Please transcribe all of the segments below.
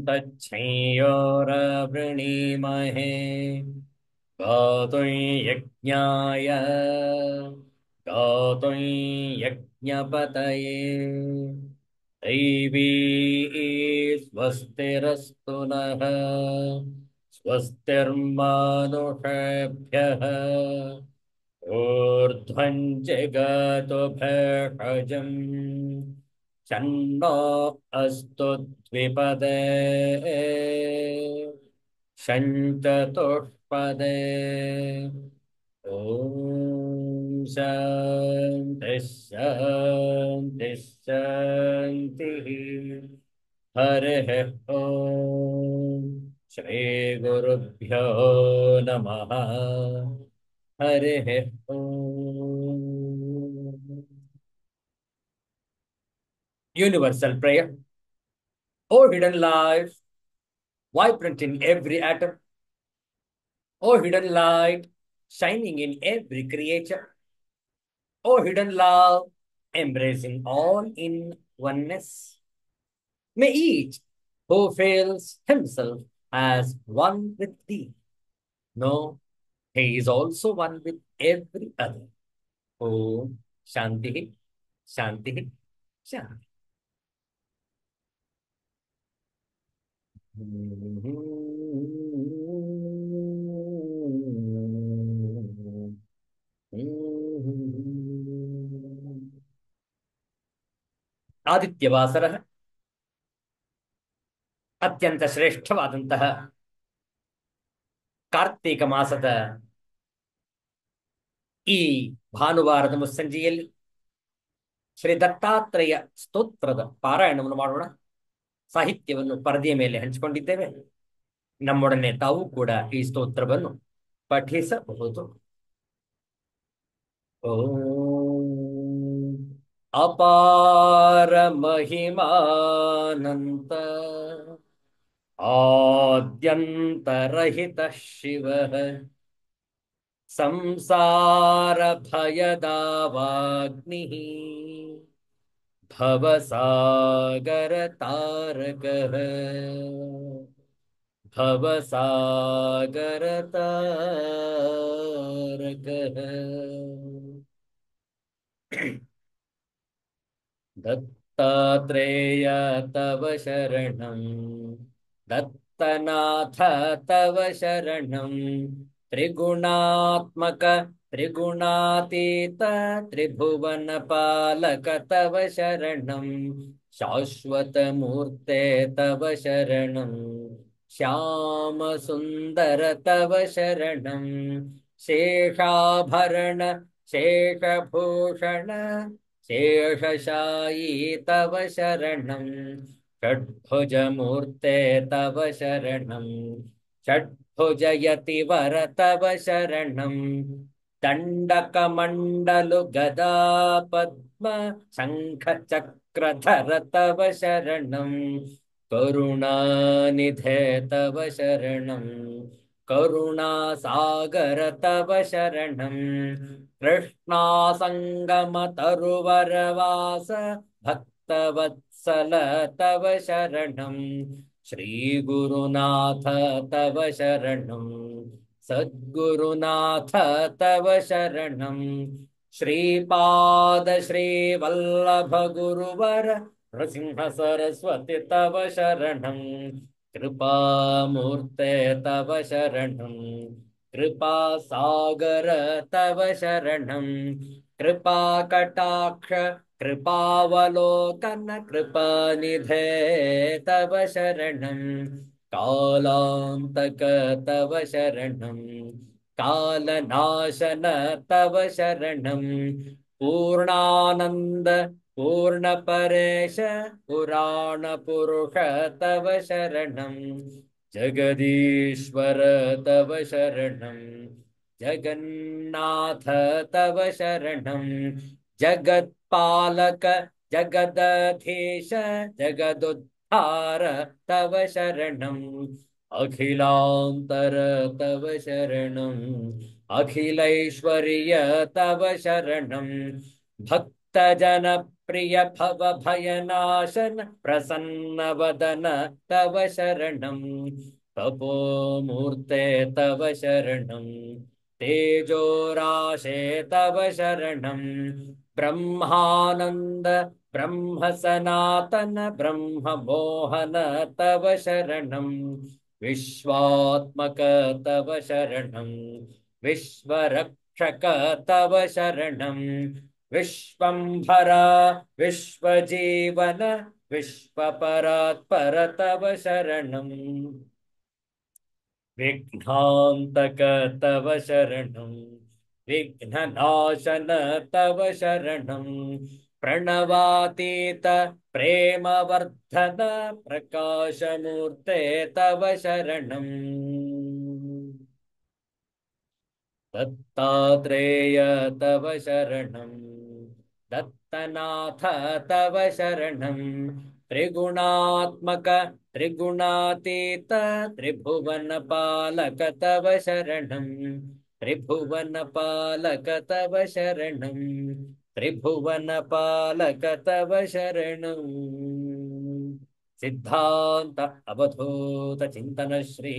तच्छंयोरवृणीमहे गातुं यज्ञाय गातुं यज्ञपतये दैवी स्वस्तिरस्तु नः स्वस्तिर्मानुषेभ्यः ऊर्ध्वं जगतो भषजम् शन्नो अस्तु द्विपदे शञ्चतुष्पदे ॐ शान्तिः शान्तिः शान्तिः हरिः ॐ श्रीगुरुभ्यो नमः हरिः ॐ Universal prayer. O hidden life, vibrant in every atom. O hidden light, shining in every creature. O hidden love, embracing all in oneness. May each who feels himself as one with thee know he is also one with every other. Om Shanti, Shanti, Shanti. ಆದಿತ್ಯವಾಸರ ಅತ್ಯಂತ ಶ್ರೇಷ್ಠವಾದಂತಹ ಕಾರ್ತೀಕ ಮಾಸದ ಈ ಭಾನುವಾರದ ಮುಸ್ಸಂಜೆಯಲ್ಲಿ ಶ್ರೀ ದತ್ತಾತ್ರೇಯ ಸ್ತೋತ್ರದ ಪಾರಾಯಣವನ್ನು ಮಾಡೋಣ. ಸಾಹಿತ್ಯವನ್ನು ಪರದೆಯ ಮೇಲೆ ಹಂಚಿಕೊಂಡಿದ್ದೇವೆ. ನಮ್ಮೊಡನೆ ತಾವು ಕೂಡ ಈ ಸ್ತೋತ್ರವನ್ನು ಪಠಿಸಬಹುದು. ಓಂ ಅಪಾರ ಮಹಿಮಾನಂತ ಆದ್ಯಂತರಹಿತ ಶಿವ ಸಂಸಾರ ಭಯದಾವಾಗ್ನಿ ಭವಸಾಗರ ತಾರಕಃ ಭವಸಾಗರ ತಾರಕಃ ದತ್ತಾತ್ರೇಯ ತವ ಶರಣಂ ದತ್ತನಾಥ ತವ ಶರಣಂ ತ್ರಿಗುಣಾತ್ಮಕ ತ್ರಿಗುಣಾತೀತ ತ್ರಿಭುವನ ಪಾಲಕ ತವ ಶರಣಂ ಶಾಶ್ವತ ಮೂರ್ತೆ ತವ ಶರಣಂ ಶ್ಯಾಮ ಸುಂದರ ತವ ಶರಣಂ ಶೇಷಾಭರಣ ಶೇಷಭೂಷಣ ಶೇಷಶಾಯೀ ತವ ಶರಣಂ ಷಡ್ಭುಜ ಮೂರ್ತೆ ತವ ಶರಣಂ ಷಡ್ಭುಜಯತಿವರ ತವ ಶರಣಂ ದಂಡಕಮಂಡಲು ಗದಾ ಪದ್ಮ ಶಂಖ ಚಕ್ರಧರ ತವ ಶರಣಂ ಕರುಣಾನಿಧೆ ತವ ಶರಣಂ ಕರುಣಾಸಾಗರ ತವ ಶರಣಂ ಕೃಷ್ಣಾಸಂಗಮ ತರುವರವಾಸ ಭಕ್ತವತ್ಸಲ ತವ ಶರಣಂ ಶ್ರೀ ಗುರುನಾಥ ತವ ಶರಣಂ ಸದ್ಗುರುನಾಥ ತವ ಶರಣಂ ಶ್ರೀಪಾದ ಶ್ರೀವಲ್ಲಭ ಗುರುವರ ನೃಸಿಂಹ ಸರಸ್ವತಿ ತವ ಶರಣಂ ಕೃಪಾಮೂರ್ತೆ ತವ ಶರಣಂ ಕೃಪಾಸಾಗರ ತವ ಶರಣಂ ಕೃಪಾಕಟಾಕ್ಷ ಕೃಪಾವಲೋಕನ ಕೃಪಾನಿಧೇ ತವ ಶರಣಂ ಕಾಲಾಂತಕ ತವ ಶರಣಂ ಕಾಲನಾಶನ ತವ ಶರಣಂ ಪೂರ್ಣಾನಂದ ಪೂರ್ಣ ಪರೇಶ ಪುರಾಣ ಪುರುಷ ತವ ಶರಣಂ ಜಗದೀಶ್ವರ ತವ ಶರಣಂ ಜಗನ್ನಾಥ ತವ ಶರಣಂ ಜಗತ್ಪಾಲಕ ಜಗದಧೀಶ ಜಗದುದ್ಧಾರ ತವ ಶರಣಂ ಅಖಿಲಾಂತರ ತವ ಶರಣಂ ಅಖಿಲೈಶ್ವರ್ಯ ತವ ಶರಣಂ ಭಕ್ತಜನ प्रिय भव भयनाशन प्रसन्न वदन तव शरणं तपोमूर्ते तव शरणं तेजोराशे तव शरणं ब्रह्मानंद ब्रह्म सनातन ब्रह्म मोहन तव शरणं विश्वात्मक तव शरणं विश्वरक्षक तव शरणं विश्वंभर विश्वजीवन विश्वपरात्पर तव शरणं विघ्नान्तक तव शरणं विघ्ननाशन तव शरणं प्रणवातीत प्रेमवर्धन प्रकाशमूर्ते तव शरणं दत्तात्रेय तव शरणं दत्तनाथ तव शरणं त्रिगुणात्मक त्रिगुणातीत त्रिभुवनपालक तव शरणं त्रिभुवनपालक तव शरणं त्रिभुवनपालक तव शरणं सिद्धांत अवधूत चिंतन श्री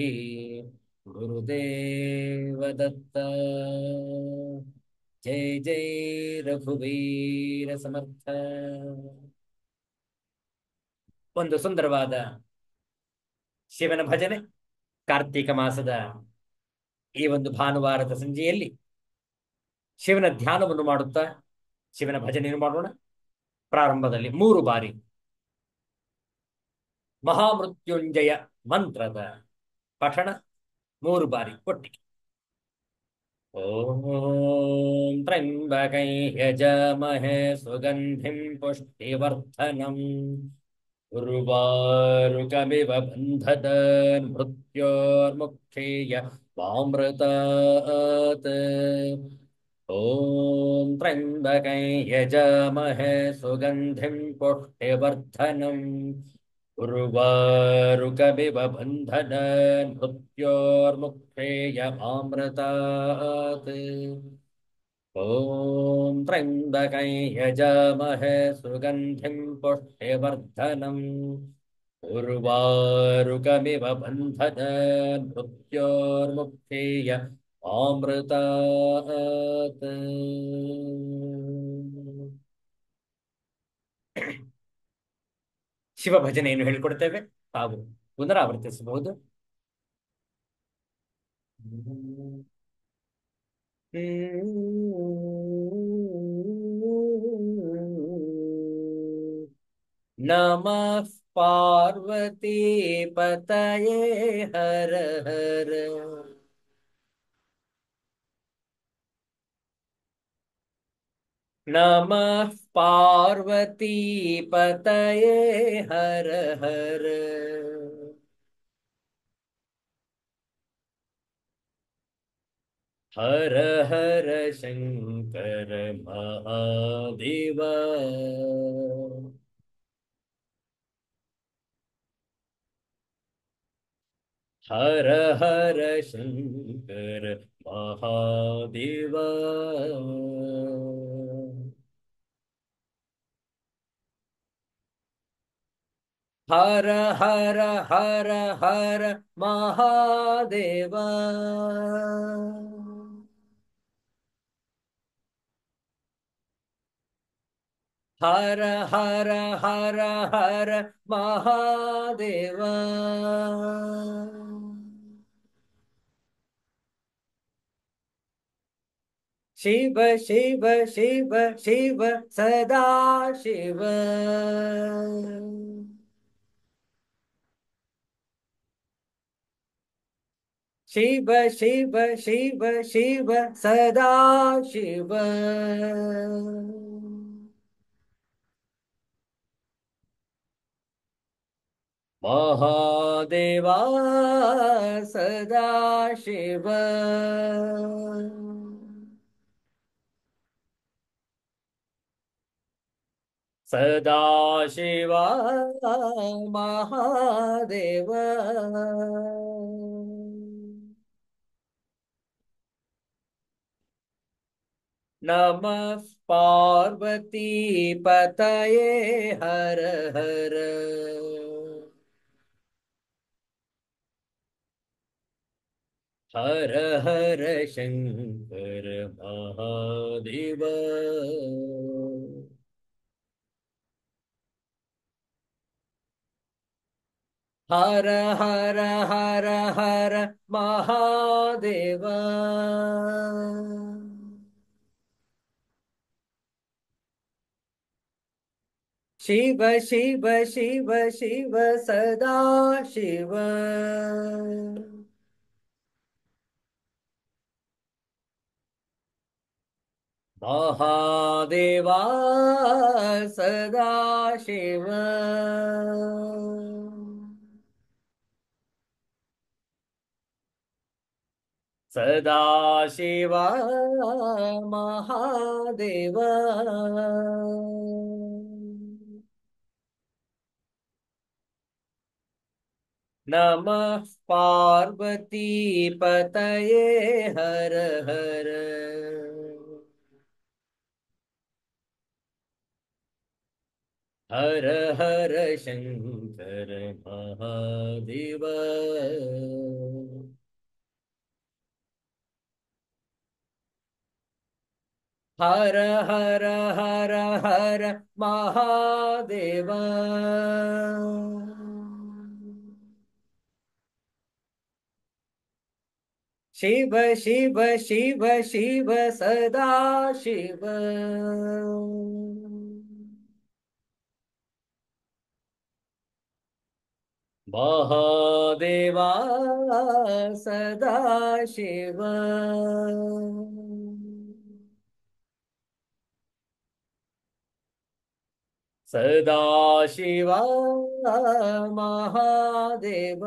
गुरुदेव दत्त जय जय ರಘುವೀರ ಸಮರ್ಥ. ಒಂದು ಸುಂದರವಾದ ಶಿವನ ಭಜನೆ ಕಾರ್ತೀಕ ಮಾಸದ ಈ ಒಂದು ಭಾನುವಾರದ ಸಂಜೆಯಲ್ಲಿ ಶಿವನ ಧ್ಯಾನವನ್ನು ಮಾಡುತ್ತಾ ಶಿವನ ಭಜನೆಯನ್ನು ಮಾಡೋಣ. ಪ್ರಾರಂಭದಲ್ಲಿ 3 ಬಾರಿ ಮಹಾಮೃತ್ಯುಂಜಯ ಮಂತ್ರದ ಪಠಣ 3 ಬಾರಿ ಒಟ್ಟಿಗೆ. ಓಂ ತ್ರ್ಯಂಬಕೈ ಯಜಾಮಹೇ ಸುಗಂಧಿಂ ಪುಷ್ಟಿವರ್ಧನಂ ಉರ್ವಾರುಕಮಿವ ಬಂಧನಾನ್ ಮೃತ್ಯೋರ್ಮುಕ್ಷೀಯ ಮಾಮೃತಾತ್. ಓಂ ತ್ರ್ಯಂಬಕೈ ಯಜಾಮಹೇ ಸುಗಂಧಿಂ ಪುಷ್ಟಿವರ್ಧನಂ उर्वारुकमिव बन्धनान् मृत्योर्मुक्षेयमामृतात्. ॐ त्र्यम्बकं यजामहे सुगन्धिं पुष्टिवर्धनम् उर्वारुकमिव बन्धनान् मृत्योर्मुक्षेयमामृतात्. ಶಿವ ಭಜನೆಯನ್ನು ಹೇಳಿಕೊಡ್ತೇವೆ, ತಾವು ಪುನರಾವರ್ತಿಸಬಹುದು. ನಮಃ ಪಾರ್ವತಿ ಪತಯೇ ಹರ ಹರ. नमः पार्वती पतये हर हर. हर हर शंकर महादेव. हर हर शंकर महादेव. हर हर हर हर महादेव. हर हर हर हर महादेव. शिव शिव शिव शिव सदा शिव. शिव शिव शिव शिव सदा शिव. महादेवा सदा शिव. सदा शिवा महादेव. नमः पार्वती पतये हर हर। हर हर शंकर महादेव। हर हर हर हर महादेव। शिव शिव शिव शिव सदा शिव। महादेवा सदा शिव। सदा शिवा महादेव। नमः पार्वती पतये हर हर। हर हर शंकर महादेव। हर हर हर हर महादेव। शिव शिव शिव शिव सदा शिव। महादेवा सदा शिव। सदा शिवा महादेव।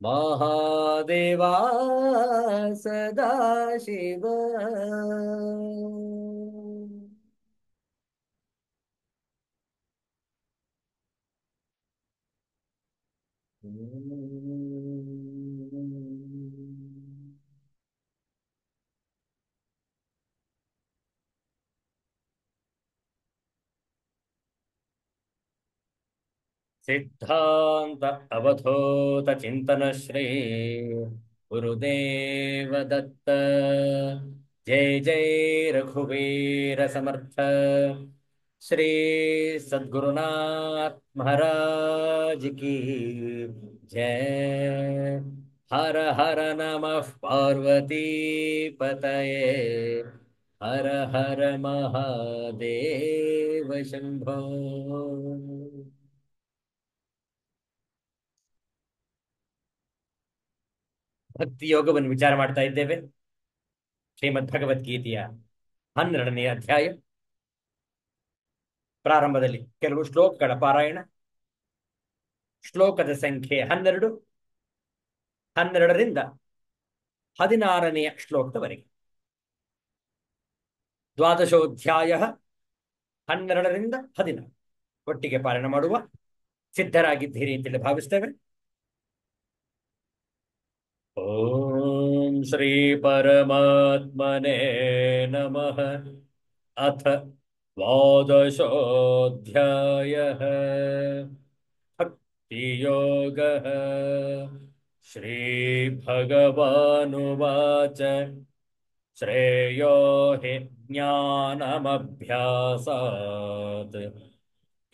महादेवा सदा शिव। सिद्धांत अवधूत चिंतन श्री गुरुदेव दत्त। जय जय रघुवीर समर्थ। श्री सद्गुरुनाथ महाराज की जय। हर हर नमः पार्वती पतये। हर हर महादेव शंभो। ಭಕ್ತಿ ಯೋಗವನ್ನು ವಿಚಾರ ಮಾಡ್ತಾ ಇದ್ದೇವೆ. ಶ್ರೀಮದ್ ಭಗವದ್ಗೀತೆಯ 12ನೇ ಅಧ್ಯಾಯ ಪ್ರಾರಂಭದಲ್ಲಿ ಕೆಲವು ಶ್ಲೋಕಗಳ ಪಾರಾಯಣ. ಶ್ಲೋಕದ ಸಂಖ್ಯೆ 12, 12ರಿಂದ 16ನೆಯ ಶ್ಲೋಕದವರೆಗೆ. ದ್ವಾದಶೋಧ್ಯಾಯ 12ರಿಂದ 16 ಒಟ್ಟಿಗೆ ಪಾರಾಯಣ ಮಾಡುವ. ಸಿದ್ಧರಾಗಿದ್ದೀರಿ ಅಂತೇಳಿ ಭಾವಿಸ್ತೇವೆ. ಓಂ ಶ್ರೀ ಪರಮಾತ್ಮನೇ ನಮಃ. ಅಥ ದ್ವಾದಶೋಧ್ಯಾಯಃ ಭಕ್ತಿಯೋಗಃ. ಶ್ರೀಭಗವಾನುವಾಚ ಶ್ರೇಯೋ ಹಿ ಜ್ಞಾನಮಭ್ಯಾಸಾತ್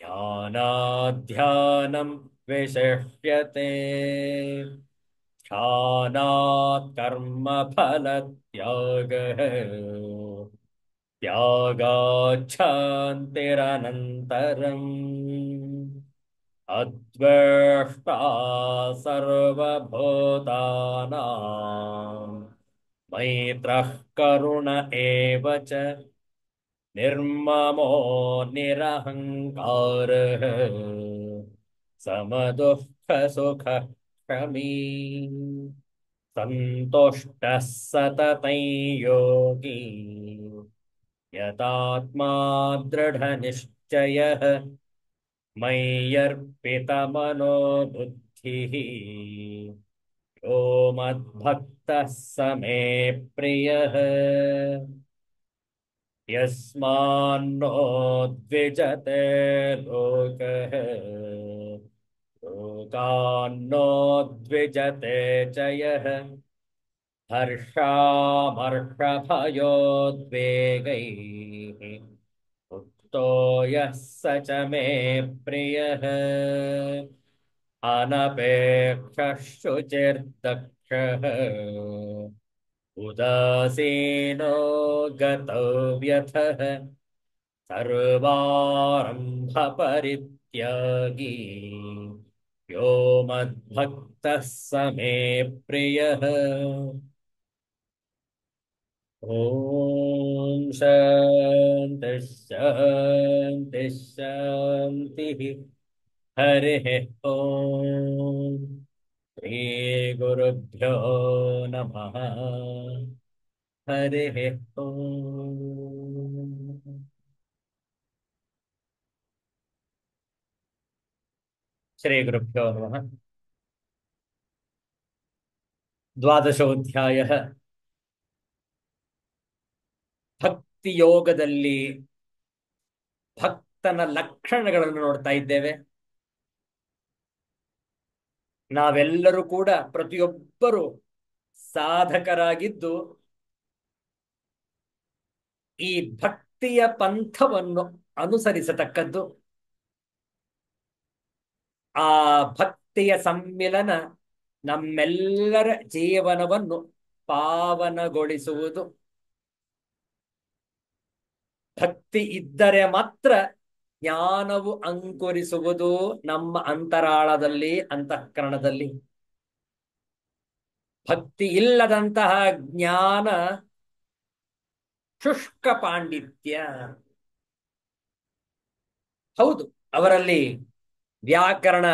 ಜ್ಞಾನಾಧ್ಯಾನಂ ವಿಶಿಷ್ಯತೆ. ಧ್ಯಾನಾತ್ ಕರ್ಮಫಲತ್ಯಾಗಃ ತ್ಯಾಗಾಚ್ಛಾಂತಿರನಂತರಂ. ಅದ್ವೇಷ್ಟಾ ಸರ್ವಭೂತಾನಾಂ ಮೈತ್ರಃ ಕರುಣ ಏವ ಚ. ನಿರ್ಮಮೋ ನಿರಹಂಕಾರಃ ಸಮದುಃಖ ಸುಖ ಕ್ಷಮೀ. ಸಂತುಷ್ಟಃ ಸತತಂ ಯೋಗಿ ಯತಾತ್ಮಾ ದೃಢನಿಶ್ಚಯಃ. ಮಯ್ಯರ್ಪಿತಮನೋ ಬುದ್ಧಿಃ यो मद्भक्तः स मे प्रियः यस्मान्नो द्विजते लोकः लोकान्नो द्विजते च यः हर्षामर्षभयोद्वेगैः मुक्तो यः स च मे प्रियः अनपेक्षः शुचिर्दक्षः उदासीनो गतव्यथः सर्वारम्भपरित्यागी यो मद्भक्तः स मे प्रियः ॐ शान्ति शान्ति शान्तिः हरिः ॐ श्रीगुरुभ्यो नमः हरिः ॐ श्रीगुरुभ्यो नमः ದ್ವಾದಶೋಧ್ಯಾಯ ಭಕ್ತಿ ಯೋಗದಲ್ಲಿ ಭಕ್ತನ ಲಕ್ಷಣಗಳನ್ನು ನೋಡ್ತಾ ಇದ್ದೇವೆ. ನಾವೆಲ್ಲರೂ ಕೂಡ ಪ್ರತಿಯೊಬ್ಬರು ಸಾಧಕರಾಗಿದ್ದು ಈ ಭಕ್ತಿಯ ಪಂಥವನ್ನು ಅನುಸರಿಸತಕ್ಕದ್ದು. ಆ ಭಕ್ತಿಯ ಸಮ್ಮಿಲನ ನಮ್ಮೆಲ್ಲರ ಜೀವನವನ್ನು ಪಾವನಗೊಳಿಸುವುದು. ಭಕ್ತಿ ಇದ್ದರೆ ಮಾತ್ರ ಜ್ಞಾನವು ಅಂಕುರಿಸುವುದು ನಮ್ಮ ಅಂತರಾಳದಲ್ಲಿ, ಅಂತಃಕರಣದಲ್ಲಿ. ಭಕ್ತಿ ಇಲ್ಲದಂತಹ ಜ್ಞಾನ ಶುಷ್ಕ ಪಾಂಡಿತ್ಯ. ಹೌದು, ಅವರಲ್ಲಿ ವ್ಯಾಕರಣ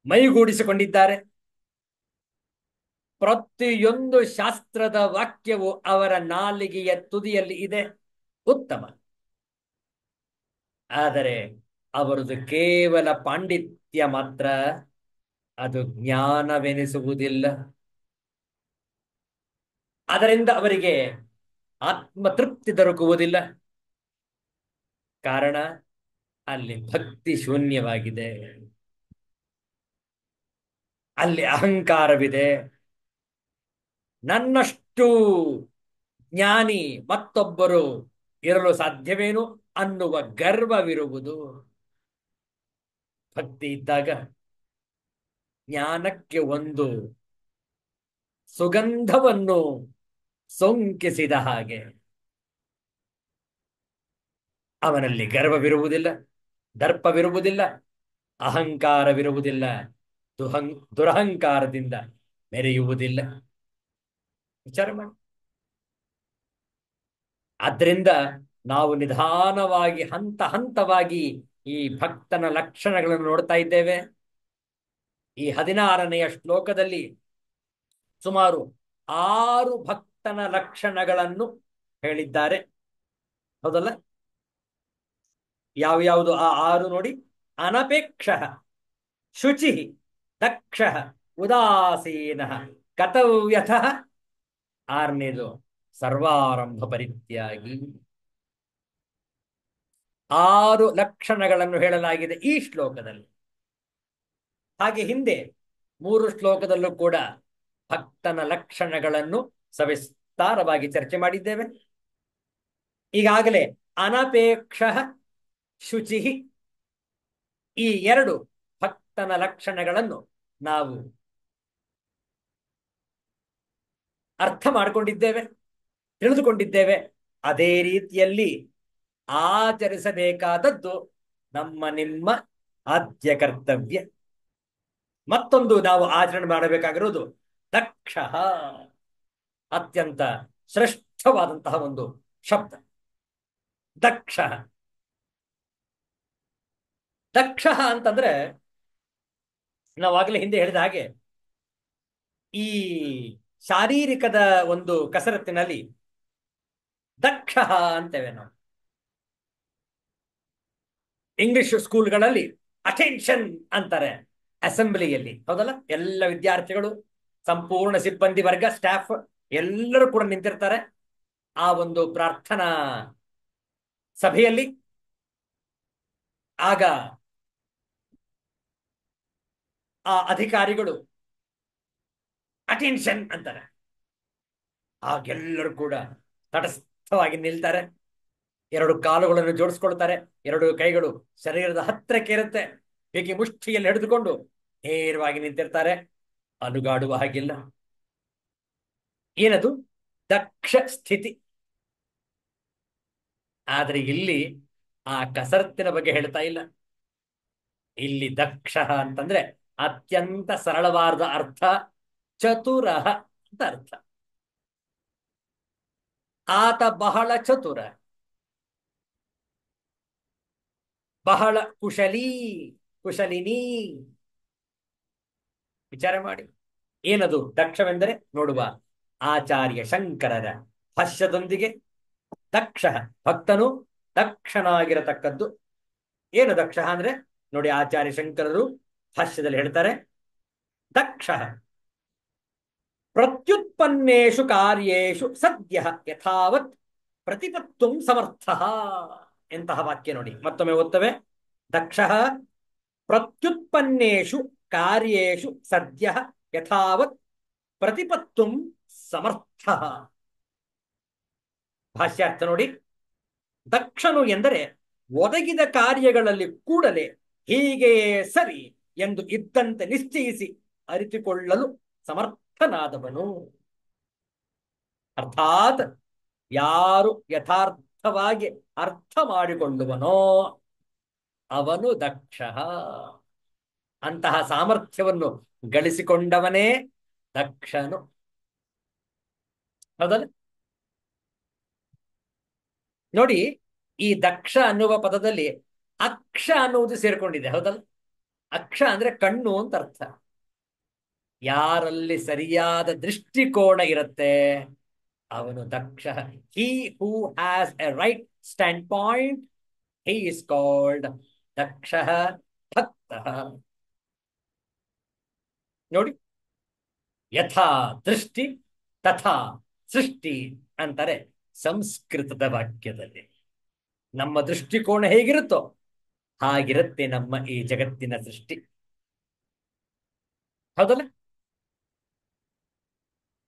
ಮೈಗೂಡಿಸಿಕೊಂಡಿದ್ದಾರೆ. ಪ್ರತಿಯೊಂದು ಶಾಸ್ತ್ರದ ವಾಕ್ಯವು ಅವರ ನಾಲಿಗೆಯ ತುದಿಯಲ್ಲಿ ಇದೆ. ಉತ್ತಮ. ಆದರೆ ಅವರದು ಕೇವಲ ಪಾಂಡಿತ್ಯ ಮಾತ್ರ, ಅದು ಜ್ಞಾನವೆನಿಸುವುದಿಲ್ಲ. ಅದರಿಂದ ಅವರಿಗೆ ಆತ್ಮತೃಪ್ತಿ ದೊರಕುವುದಿಲ್ಲ. ಕಾರಣ ಅಲ್ಲಿ ಭಕ್ತಿ ಶೂನ್ಯವಾಗಿದೆ, ಅಲ್ಲಿ ಅಹಂಕಾರವಿದೆ. ನನ್ನಷ್ಟು ಜ್ಞಾನಿ ಮತ್ತೊಬ್ಬರು ಇರಲು ಸಾಧ್ಯವೇನು ಅನ್ನುವ ಗರ್ವವಿರುವುದು. ಭಕ್ತಿ ಇದ್ದಾಗ ಜ್ಞಾನಕ್ಕೆ ಒಂದು ಸುಗಂಧವನ್ನು ಸೋಂಕಿಸಿದ ಹಾಗೆ. ಅವನಲ್ಲಿ ಗರ್ವವಿರುವುದಿಲ್ಲ, ದರ್ಪವಿರುವುದಿಲ್ಲ, ಅಹಂಕಾರವಿರುವುದಿಲ್ಲ, ದುರಹಂಕಾರದಿಂದ ಮೆರೆಯುವುದಿಲ್ಲ. ವಿಚಾರ ಮಾಡಿ. ಆದ್ರಿಂದ ನಾವು ನಿಧಾನವಾಗಿ ಹಂತ ಹಂತವಾಗಿ ಈ ಭಕ್ತನ ಲಕ್ಷಣಗಳನ್ನು ನೋಡ್ತಾ ಇದ್ದೇವೆ. ಈ 16ನೆಯ ಶ್ಲೋಕದಲ್ಲಿ ಸುಮಾರು 6 ಭಕ್ತನ ಲಕ್ಷಣಗಳನ್ನು ಹೇಳಿದ್ದಾರೆ. ಹೌದಲ್ಲ? ಯಾವ್ಯಾವುದು ಆ 6 ನೋಡಿ. ಅನಪೇಕ್ಷ, ಶುಚಿ, ದಕ್ಷ, ಉದಾಸೀನ, ಕರ್ತವ್ಯಥ. 6ನೇದು ಸರ್ವಾರಂಭ ಪರಿತ್ಯಾಗಿ. 6 ಲಕ್ಷಣಗಳನ್ನು ಹೇಳಲಾಗಿದೆ ಈ ಶ್ಲೋಕದಲ್ಲಿ. ಹಾಗೆ ಹಿಂದೆ 3 ಶ್ಲೋಕದಲ್ಲೂ ಕೂಡ ಭಕ್ತನ ಲಕ್ಷಣಗಳನ್ನು ಸವಿಸ್ತಾರವಾಗಿ ಚರ್ಚೆ ಮಾಡಿದ್ದೇವೆ. ಈಗಾಗಲೇ ಅನಪೇಕ್ಷ, ಶುಚಿ, ಈ 2 ಭಕ್ತನ ಲಕ್ಷಣಗಳನ್ನು ನಾವು ಅರ್ಥ ಮಾಡಿಕೊಂಡಿದ್ದೇವೆ, ತಿಳಿದುಕೊಂಡಿದ್ದೇವೆ. ಅದೇ ರೀತಿಯಲ್ಲಿ ಆಚರಿಸಬೇಕಾದದ್ದು ನಮ್ಮ ನಿಮ್ಮ ಆದ್ಯ ಕರ್ತವ್ಯ. ಮತ್ತೊಂದು ನಾವು ಆಚರಣೆ ಮಾಡಬೇಕಾಗಿರುವುದು ದಕ್ಷ. ಅತ್ಯಂತ ಶ್ರೇಷ್ಠವಾದಂತಹ ಒಂದು ಶಬ್ದ ದಕ್ಷ. ದಕ್ಷ ಅಂತಂದ್ರೆ ನಾವಾಗಲೇ ಹಿಂದೆ ಹೇಳಿದ ಹಾಗೆ ಈ ಶಾರೀರಿಕದ ಒಂದು ಕಸರತ್ತಿನಲ್ಲಿ ದಕ್ಷ ಅಂತೇವೆ ನಾವು. ಇಂಗ್ಲಿಷ್ ಸ್ಕೂಲ್ಗಳಲ್ಲಿ ಅಟೆನ್ಷನ್ ಅಂತಾರೆ. ಅಸೆಂಬ್ಲಿಯಲ್ಲಿ, ಹೌದಲ್ಲ, ಎಲ್ಲ ವಿದ್ಯಾರ್ಥಿಗಳು, ಸಂಪೂರ್ಣ ಸಿಬ್ಬಂದಿ ವರ್ಗ, ಸ್ಟಾಫ್ ಎಲ್ಲರೂ ಕೂಡ ನಿಂತಿರ್ತಾರೆ. ಆ ಒಂದು ಪ್ರಾರ್ಥನಾ ಸಭೆಯಲ್ಲಿ ಆಗ ಆ ಅಧಿಕಾರಿಗಳು ಅಟೆನ್ಷನ್ ಅಂತಾರೆ. ಆಗೆಲ್ಲರೂ ಕೂಡ ತಟಸ್ಥವಾಗಿ ನಿಲ್ತಾರೆ, ಎರಡು ಕಾಲುಗಳನ್ನು ಜೋಡಿಸ್ಕೊಳ್ತಾರೆ, ಎರಡು ಕೈಗಳು ಶರೀರದ ಹತ್ತಿರಕ್ಕೆ ಇರುತ್ತೆ, ಹೀಗೆ ಮುಷ್ಟಿಯಲ್ಲಿ ಹಿಡಿದುಕೊಂಡು ನೇರವಾಗಿ ನಿಂತಿರ್ತಾರೆ, ಅಲುಗಾಡುವ ಹಾಗಿಲ್ಲ. ಏನದು? ದಕ್ಷ ಸ್ಥಿತಿ. ಆದ್ರೆ ಇಲ್ಲಿ ಆ ಕಸರತ್ತಿನ ಬಗ್ಗೆ ಹೇಳ್ತಾ ಇಲ್ಲ. ಇಲ್ಲಿ ದಕ್ಷ ಅಂತಂದ್ರೆ ಅತ್ಯಂತ ಸರಳವಾದ ಅರ್ಥ ಚತುರ ಅಂತ ಅರ್ಥ. ಆತ ಬಹಳ ಚತುರ, ಬಹಳ ಕುಶಲೀ, ಕುಶಲಿನಿ. ವಿಚಾರ ಮಾಡಿ, ಏನದು ದಕ್ಷವೆಂದರೆ ನೋಡುವ. ಆಚಾರ್ಯ ಶಂಕರರ ಭಾಷ್ಯದೊಂದಿಗೆ ದಕ್ಷ ಭಕ್ತನು ದಕ್ಷನಾಗಿರತಕ್ಕದ್ದು. ಏನು ದಕ್ಷ ಅಂದ್ರೆ ನೋಡಿ, ಆಚಾರ್ಯ ಶಂಕರರು ಭಾಷ್ಯದಲ್ಲಿ ಹೇಳ್ತಾರೆ, ದಕ್ಷ ಪ್ರತ್ಯುತ್ಪನ್ನೇಷು ಕಾರ್ಯೇಷು ಸದ್ಯ ಯಥಾವತ್ ಪ್ರತಿಪತ್ತು ಸಮರ್ಥ. ಎಂತಹ ವಾಕ್ಯ ನೋಡಿ, ಮತ್ತೊಮ್ಮೆ ಓದ್ತವೆ. ದಕ್ಷ ಪ್ರತ್ಯುತ್ಪನ್ನೇಷು ಕಾರ್ಯೇಷು ಸದ್ಯ ಯಥಾವತ್ ಪ್ರತಿಪತ್ತು ಸಮರ್ಥ. ಭಾಷ್ಯಾರ್ಥ ನೋಡಿ, ದಕ್ಷನು ಎಂದರೆ ಒದಗಿದ ಕಾರ್ಯಗಳಲ್ಲಿ ಕೂಡಲೇ ಹೀಗೆಯೇ ಸರಿ ಎಂದು ಇದ್ದಂತೆ ನಿಶ್ಚಯಿಸಿ ಅರಿತುಕೊಳ್ಳಲು ಸಮರ್ಥನಾದವನು. ಅರ್ಥಾತ್ ಯಾರು ಯಥಾರ್ಥವಾಗಿ ಅರ್ಥ ಮಾಡಿಕೊಳ್ಳುವನೋ ಅವನು ದಕ್ಷ. ಅಂತಹ ಸಾಮರ್ಥ್ಯವನ್ನು ಗಳಿಸಿಕೊಂಡವನೇ ದಕ್ಷನು, ಹೌದಲ್ಲ? ನೋಡಿ, ಈ ದಕ್ಷ ಅನ್ನುವ ಪದದಲ್ಲಿ ಅಕ್ಷ ಅನ್ನುವುದು ಸೇರ್ಕೊಂಡಿದೆ, ಹೌದಲ್ಲ? ಅಕ್ಷ ಅಂದ್ರೆ ಕಣ್ಣು ಅಂತ ಅರ್ಥ. ಯಾರಲ್ಲಿ ಸರಿಯಾದ ದೃಷ್ಟಿಕೋನ ಇರುತ್ತೆ ಅವನು ದಕ್ಷ. He who has a right standpoint, he is called daksha bhakta. ನೋಡಿ, ಯಥಾ ದೃಷ್ಟಿ ತಥಾ ಸೃಷ್ಟಿ ಅಂತಾರೆ ಸಂಸ್ಕೃತದ ವಾಕ್ಯದಲ್ಲಿ. ನಮ್ಮ ದೃಷ್ಟಿಕೋನ ಹೇಗಿರುತ್ತೋ ಹಾಗಿರುತ್ತೆ ನಮ್ಮ ಈ ಜಗತ್ತಿನ ಸೃಷ್ಟಿ, ಹೌದಲ್ಲ?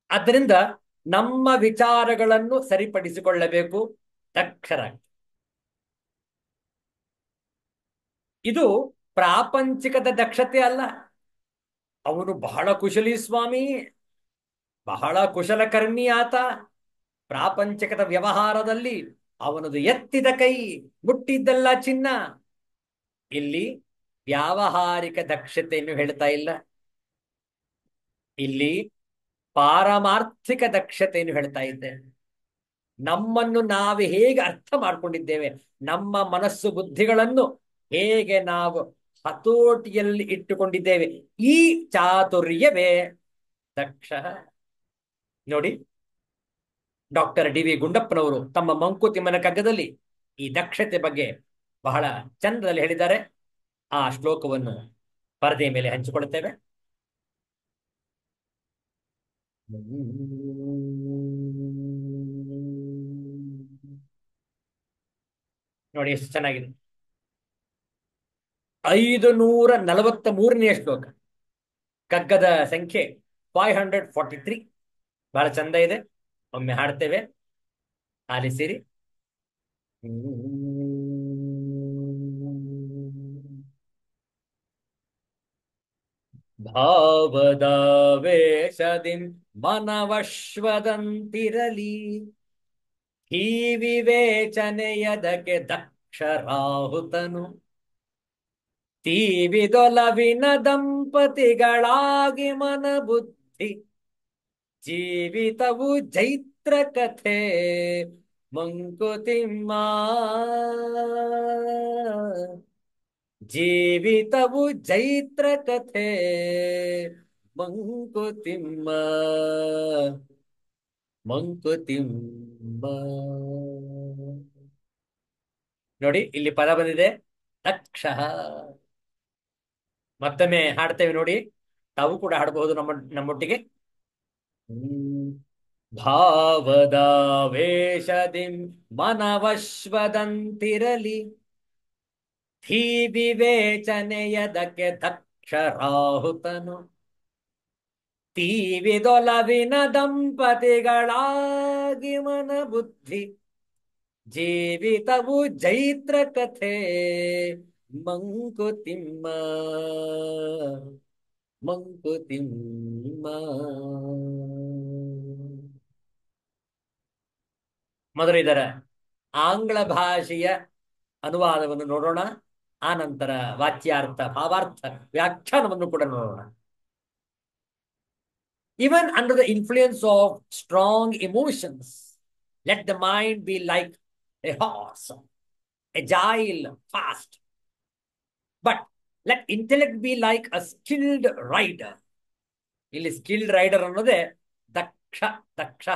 ಆದ್ದರಿಂದ ನಮ್ಮ ವಿಚಾರಗಳನ್ನು ಸರಿಪಡಿಸಿಕೊಳ್ಳಬೇಕು, ದಕ್ಷರಾಗಿ. ಇದು ಪ್ರಾಪಂಚಿಕದ ದಕ್ಷತೆ ಅಲ್ಲ. ಅವನು ಬಹಳ ಕುಶಲಿ ಸ್ವಾಮಿ, ಬಹಳ ಕುಶಲಕರ್ಮಿ ಆತ. ಪ್ರಾಪಂಚಿಕದ ವ್ಯವಹಾರದಲ್ಲಿ ಅವನದು ಎತ್ತಿದ ಕೈ, ಮುಟ್ಟಿದ್ದೆಲ್ಲ ಚಿನ್ನ. ಇಲ್ಲಿ ವ್ಯಾವಹಾರಿಕ ದಕ್ಷತೆಯನ್ನು ಹೇಳ್ತಾ ಇಲ್ಲ, ಇಲ್ಲಿ ಪಾರಮಾರ್ಥಿಕ ದಕ್ಷತೆಯನ್ನು ಹೇಳ್ತಾ ಇದ್ದೆ. ನಮ್ಮನ್ನು ನಾವು ಹೇಗೆ ಅರ್ಥ ಮಾಡ್ಕೊಂಡಿದ್ದೇವೆ, ನಮ್ಮ ಮನಸ್ಸು ಬುದ್ಧಿಗಳನ್ನು ಹೇಗೆ ನಾವು ಹತೋಟಿಯಲ್ಲಿ ಇಟ್ಟುಕೊಂಡಿದ್ದೇವೆ, ಈ ಚಾತುರ್ಯವೇ ದಕ್ಷ. ನೋಡಿ, ಡಾಕ್ಟರ್ ಡಿ ವಿ ಗುಂಡಪ್ಪನವರು ತಮ್ಮ ಮಂಕುತಿಮ್ಮನ ಕಗ್ಗದಲ್ಲಿ ಈ ದಕ್ಷತೆ ಬಗ್ಗೆ ಬಹಳ ಚಂದದಲ್ಲಿ ಹೇಳಿದ್ದಾರೆ. ಆ ಶ್ಲೋಕವನ್ನು ಪರದೆಯ ಮೇಲೆ ಹಂಚಿಕೊಳ್ಳುತ್ತೇವೆ. ನೋಡಿ ಎಷ್ಟು ಚೆನ್ನಾಗಿದೆ. 543ನೇ ಶ್ಲೋಕ, ಕಗ್ಗದ ಸಂಖ್ಯೆ 543. ಬಹಳ ಚಂದ ಇದೆ, ಒಮ್ಮೆ ಹಾಡ್ತೇವೆ, ಆಲಿಸಿರಿ. ಭಾವದಾವೇಶದಿಂ ಮನವಶ್ವದಂತಿರಲಿ, ಈ ವಿವೇಚನೆಯದಕ್ಕೆ ದಕ್ಷರಾಹುತನು. ತೀವಿದೊಲವಿನ ದಂಪತಿಗಳಾಗಿ ಮನಬುದ್ಧಿ, ಜೀವಿತವು ಜೈತ್ರ ಕಥೆ ಮಂಕುತಿಮ್ಮ. ಜೀವಿತವು ಜೈತ್ರ ಕಥೆ ಮಂಕುತಿಮ್ಮ, ಮಂಕುತಿಮ್ಮ. ನೋಡಿ, ಇಲ್ಲಿ ಪದ ಬಂದಿದೆ ದಕ್ಷ. ಮತ್ತೊಮ್ಮೆ ಹಾಡ್ತೇವೆ ನೋಡಿ, ತಾವು ಕೂಡ ಹಾಡಬಹುದು ನಮ್ಮೊಟ್ಟಿಗೆ. ಹ್ಮ್. ಭಾವದಾವೇಶದಿಂ ಮನವಶ್ವದಂತಿರಲಿ, ಧೀ ವಿವೇಚನೆಯದಕ್ಕೆ ದಕ್ಷರಾಹುತನು, ತೀವಿದೊಲವಿನ ದಂಪತಿಗಳಾಗಿ ಮನ ಬುದ್ಧಿ ಜೀವಿತವು ಜೈತ್ರ ಕಥೆ ಮಂಕುತಿಮ್ಮ ಮಂಕುತಿಮ್ಮ. ಮೊದಲು ಇದರ ಆಂಗ್ಲ ಭಾಷೆಯ ಅನುವಾದವನ್ನು ನೋಡೋಣ, ಆ ನಂತರ ವಾಚ್ಯಾರ್ಥ, ಭಾವಾರ್ಥ, ವ್ಯಾಖ್ಯಾನವನ್ನು ಕೂಡ ನೋಡೋಣ. Even under the influence of strong emotions, let the mind be like a horse, agile, fast. But let intellect be like a skilled rider. ಇಲ್ಲಿ ಸ್ಕಿಲ್ಡ್ ರೈಡರ್ ಅನ್ನೋದೇ ದಕ್ಷ, ದಕ್ಷ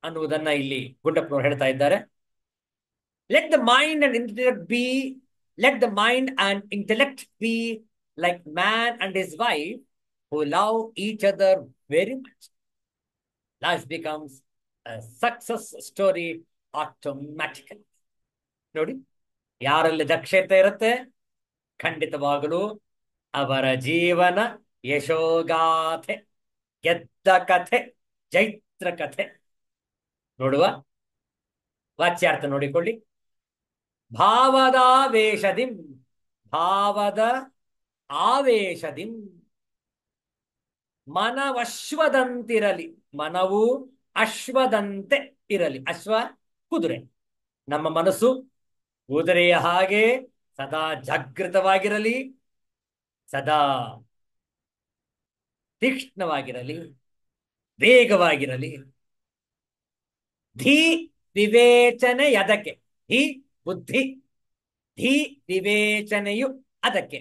ಅನ್ನುವುದನ್ನ ಇಲ್ಲಿ ಗುಂಡಪ್ಪನವರು ಹೇಳ್ತಾ ಇದ್ದಾರೆ. Let the mind and intellect be, let the mind and intellect be like man and his wife who love each other very much. Life becomes a success story automatically. ನೋಡಿ, ಯಾರಲ್ಲಿ ದಕ್ಷತೆ ಇರುತ್ತೆ ಖಂಡಿತವಾಗಲೂ ಅವರ ಜೀವನ ಯಶೋಗಾಥೆ, ಗೆದ್ದ ಕಥೆ, ಜೈತ್ರ ಕಥೆ. ನೋಡುವ ವಾಚ್ಯಾರ್ಥ ನೋಡಿಕೊಳ್ಳಿ. ಭಾವದಾವೇಶದಿಂ, ಭಾವದ ಆವೇಶದಿಂ ಮನವಶ್ವದಂತಿರಲಿ, ಮನವು ಅಶ್ವದಂತೆ ಇರಲಿ. ಅಶ್ವ ಕುದುರೆ, ನಮ್ಮ ಮನಸ್ಸು ಕುದುರೆಯ ಹಾಗೆ ಸದಾ ಜಾಗೃತವಾಗಿರಲಿ, ಸದಾ ತೀಕ್ಷ್ಣವಾಗಿರಲಿ, ವೇಗವಾಗಿರಲಿ. ಧೀ ವಿವೇಚನೆ ಅದಕ್ಕೆ, ಧೀ ಬುದ್ಧಿ, ಧೀ ವಿವೇಚನೆಯು ಅದಕ್ಕೆ.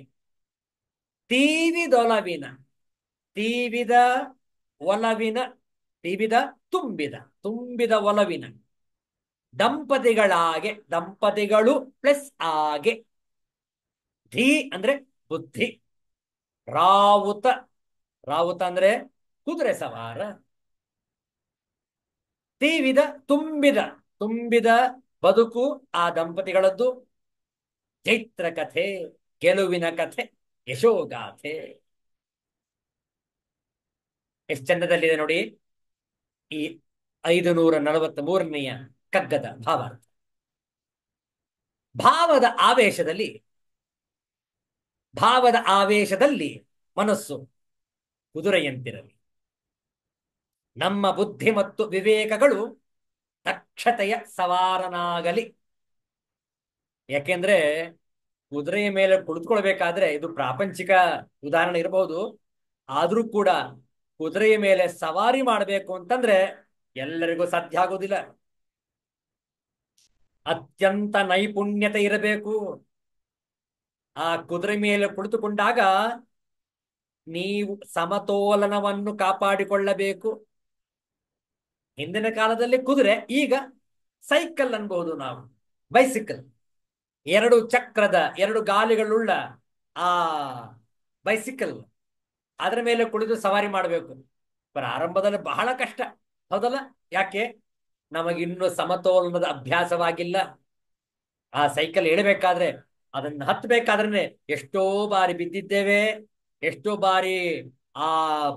ತೀವಿದೊಲವಿನ, ತೀವಿದ ಒಲವಿನ, ತೀವಿದ ತುಂಬಿದ, ತುಂಬಿದ ಒಲವಿನ ದಂಪತಿಗಳಾಗೆ, ದಂಪತಿಗಳು ಪ್ಲಸ್ ಆಗೆ. ಧೀ ಅಂದ್ರೆ ಬುದ್ಧಿ, ರಾವುತ, ರಾವುತ ಅಂದ್ರೆ ಕುದುರೆ ಸವಾರ. ತೀವಿದ ತುಂಬಿದ, ತುಂಬಿದ ಬದುಕು ಆ ದಂಪತಿಗಳದ್ದು. ಚೈತ್ರ ಕಥೆ, ಗೆಲುವಿನ ಕಥೆ, ಯಶೋಗಾಥೆ. ಎಷ್ಟು ಚಂದದಲ್ಲಿದೆ ನೋಡಿ ಈ 543ನೆಯ ಕಗ್ಗದ ಭಾವಾರ್ಥ. ಭಾವದ ಆವೇಶದಲ್ಲಿ, ಭಾವದ ಆವೇಶದಲ್ಲಿ ಮನಸ್ಸು ಕುದುರೆಯಂತಿರಲಿ. ನಮ್ಮ ಬುದ್ಧಿ ಮತ್ತು ವಿವೇಕಗಳು ದಕ್ಷತೆಯ ಸವಾರನಾಗಲಿ. ಯಾಕೆಂದ್ರೆ ಕುದುರೆಯ ಮೇಲೆ ಕುಳಿತುಕೊಳ್ಬೇಕಾದ್ರೆ, ಇದು ಪ್ರಾಪಂಚಿಕ ಉದಾಹರಣೆ ಇರಬಹುದು, ಆದ್ರೂ ಕೂಡ ಕುದುರೆಯ ಮೇಲೆ ಸವಾರಿ ಮಾಡಬೇಕು ಅಂತಂದ್ರೆ ಎಲ್ಲರಿಗೂ ಸಾಧ್ಯ ಆಗೋದಿಲ್ಲ. ಅತ್ಯಂತ ನೈಪುಣ್ಯತೆ ಇರಬೇಕು. ಆ ಕುದುರೆ ಮೇಲೆ ಕುಳಿತುಕೊಂಡಾಗ ನೀವು ಸಮತೋಲನವನ್ನು ಕಾಪಾಡಿಕೊಳ್ಳಬೇಕು. ಹಿಂದಿನ ಕಾಲದಲ್ಲಿ ಕುದುರೆ, ಈಗ ಸೈಕಲ್ ಅನ್ಬಹುದು ನಾವು, ಬೈಸಿಕಲ್, 2 ಚಕ್ರದ 2 ಗಾಲಿಗಳುಳ್ಳ ಆ ಬೈಸಿಕಲ್, ಅದರ ಮೇಲೆ ಕುಳಿತು ಸವಾರಿ ಮಾಡಬೇಕು. ಪ್ರಾರಂಭದಲ್ಲಿ ಬಹಳ ಕಷ್ಟ, ಹೌದಲ್ಲ? ಯಾಕೆ? ನಮಗಿನ್ನು ಸಮತೋಲನದ ಅಭ್ಯಾಸವಾಗಿಲ್ಲ. ಆ ಸೈಕಲ್ ಎಳಬೇಕಾದ್ರೆ, ಅದನ್ನು ಹತ್ತಬೇಕಾದ್ರೆ ಎಷ್ಟೋ ಬಾರಿ ಬಿದ್ದಿದ್ದೇವೆ, ಎಷ್ಟೋ ಬಾರಿ ಆ